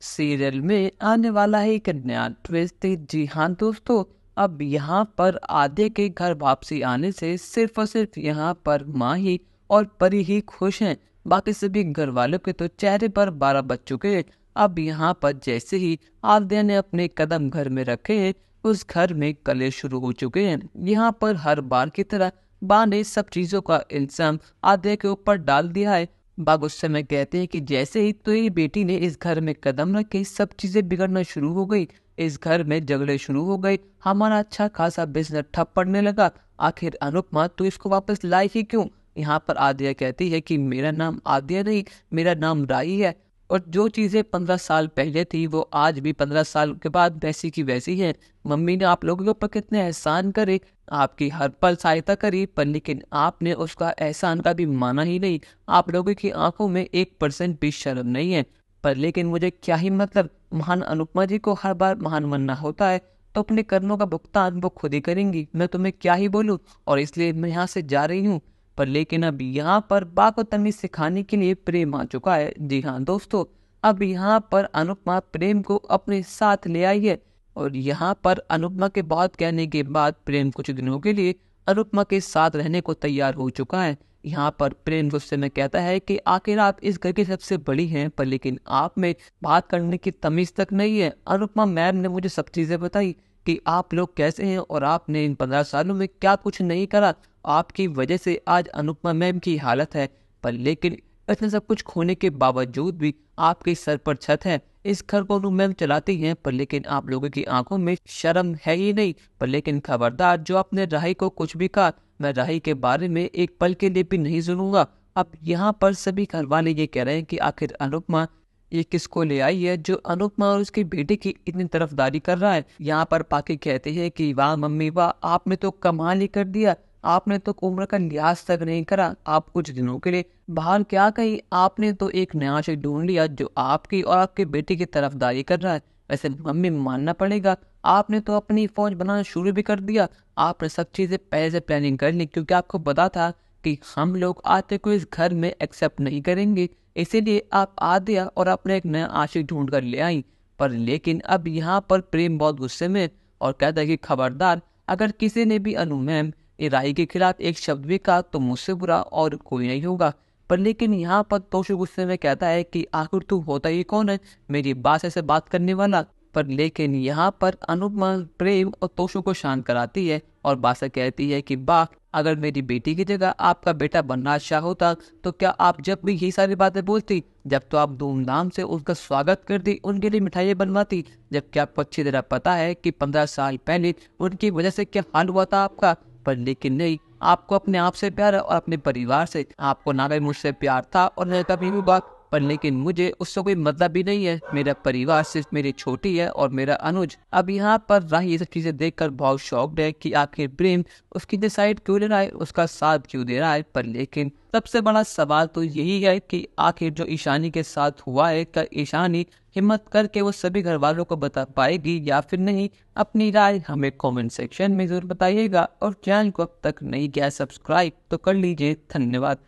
Serial में आने वाला है एक नया ट्विस्ट। जी हाँ दोस्तों, अब यहाँ पर आधे के घर वापसी आने से सिर्फ और सिर्फ यहाँ पर माँ ही और परी ही खुश हैं। बाकी सभी घर वालों के तो चेहरे पर 12 बज चुके हैं। अब यहाँ पर जैसे ही आद्या ने अपने कदम घर में रखे हैं, उस घर में कलेश शुरू हो चुके हैं। यहाँ पर हर बार की तरह बा ने सब चीजों का इल्जाम आद्या के ऊपर डाल दिया है। बा गुस्से में कहते हैं कि जैसे ही तेरी बेटी ने इस घर में कदम रखे, सब चीजें बिगड़ना शुरू हो गई। इस घर में झगड़े शुरू हो गए, हमारा अच्छा खासा बिजनेस ठप पड़ने लगा। आखिर अनुपमा तू इसको वापस लाई ही क्यों? यहाँ पर आद्या कहती है कि मेरा नाम आद्या नहीं, मेरा नाम राई है। और जो चीजें 15 साल पहले थी वो आज भी 15 साल के बाद वैसी की वैसी है। मम्मी ने आप लोगों के ऊपर कितने एहसान करे, आपकी हर पल सहायता करी, पर लेकिन आपने उसका एहसान का भी माना ही नहीं। आप लोगों की आंखों में 1% भी शर्म नहीं है। पर लेकिन मुझे क्या ही मतलब, महान अनुपमा जी को हर बार महान बनना होता है तो अपने कर्मों का भुगतान वो खुद ही करेंगी, मैं तुम्हें क्या ही बोलूं। और इसलिए मैं यहाँ से जा रही हूँ। पर लेकिन अब यहाँ पर बा को तमीज सिखाने के लिए प्रेम आ चुका है। जी हाँ दोस्तों, अब यहाँ पर अनुपमा प्रेम को अपने साथ ले आई है। और यहाँ पर अनुपमा के बहुत कहने के बाद प्रेम कुछ दिनों के लिए अनुपमा के साथ रहने को तैयार हो चुका है। यहाँ पर प्रेम गुस्से में कहता है कि आखिर आप इस घर की सबसे बड़ी हैं, पर लेकिन आप में बात करने की तमीज तक नहीं है। अनुपमा मैम ने मुझे सब चीजें बताई कि आप लोग कैसे हैं और आपने इन 15 सालों में क्या कुछ नहीं करा। आपकी वजह से आज अनुपमा मैम की हालत है। पर लेकिन इतने सब कुछ खोने के बावजूद भी आपके सर पर छत है। इस घर को मैम चलाती हैं, पर लेकिन आप लोगों की आंखों में शर्म है ही नहीं। पर लेकिन खबरदार, जो आपने राही को कुछ भी कहा, मैं राही के बारे में एक पल के लिए भी नहीं सुनूंगा। अब यहाँ पर सभी घर वाले ये कह रहे हैं कि आखिर अनुपमा ये किसको ले आई है जो अनुपमा और उसकी बेटी की इतनी तरफदारी कर रहा है। यहाँ पर पाकी कहते हैं कि वाह मम्मी वाह, आपने तो कमाल ही कर दिया। आपने तो उम्र का लिहाज तक नहीं करा। आप कुछ दिनों के लिए बाहर क्या कही, आपने तो एक नया शख्स ढूंढ लिया जो आपकी और आपके बेटे की तरफदारी कर रहा है। वैसे मम्मी मानना पड़ेगा, आपने तो अपनी फौज बनाना शुरू भी कर दिया। आपने सब चीजें पहले से प्लानिंग कर ली, क्योंकि आपको पता था कि हम लोग आते को इस घर में एक्सेप्ट नहीं करेंगे। इसीलिए आप आद्या और अपने एक नया आशिक ढूंढ कर ले आई। पर लेकिन अब यहाँ पर प्रेम बहुत गुस्से में और कहता है कि खबरदार, अगर किसी ने भी अनु मैम ये राही के खिलाफ एक शब्द भी कहा तो मुझसे बुरा और कोई नहीं होगा। पर लेकिन यहाँ पर तोशु गुस्से में कहता है कि आखिर तू होता ही कौन है मेरी बात ऐसे बात करने वाला। पर लेकिन यहाँ पर अनुपमा प्रेम और तोशु को शांत कराती है और बासा कहती है कि बा, अगर मेरी बेटी की जगह आपका बेटा बनराज शाह होता तो क्या आप जब भी यही सारी बातें बोलती? जब तो आप धूमधाम से उसका स्वागत करती, उनके लिए मिठाइयाँ बनवाती, जबकि आपको अच्छी तरह पता है कि 15 साल पहले उनकी वजह से क्या हाल हुआ था आपका। पर लेकिन नहीं, आपको अपने आप से प्यार है और अपने परिवार से। आपको ना कभी मुझसे प्यार था और न कभी होगा। पर लेकिन मुझे उससे कोई मतलब भी नहीं है। मेरा परिवार सिर्फ मेरी छोटी है और मेरा अनुज। अब यहाँ पर राही ये सब चीजें देखकर बहुत शॉक्ड है कि आखिर प्रेम उसकी डिसाइड क्यों ले रहा है, उसका साथ क्यों दे रहा है। पर लेकिन सबसे बड़ा सवाल तो यही है कि आखिर जो ईशानी के साथ हुआ है, क्या ईशानी हिम्मत करके वो सभी घर वालों को बता पाएगी या फिर नहीं? अपनी राय हमें कमेंट सेक्शन में जरूर बताइएगा। और चैनल को अब तक नहीं किया सब्सक्राइब तो कर लीजिए। धन्यवाद।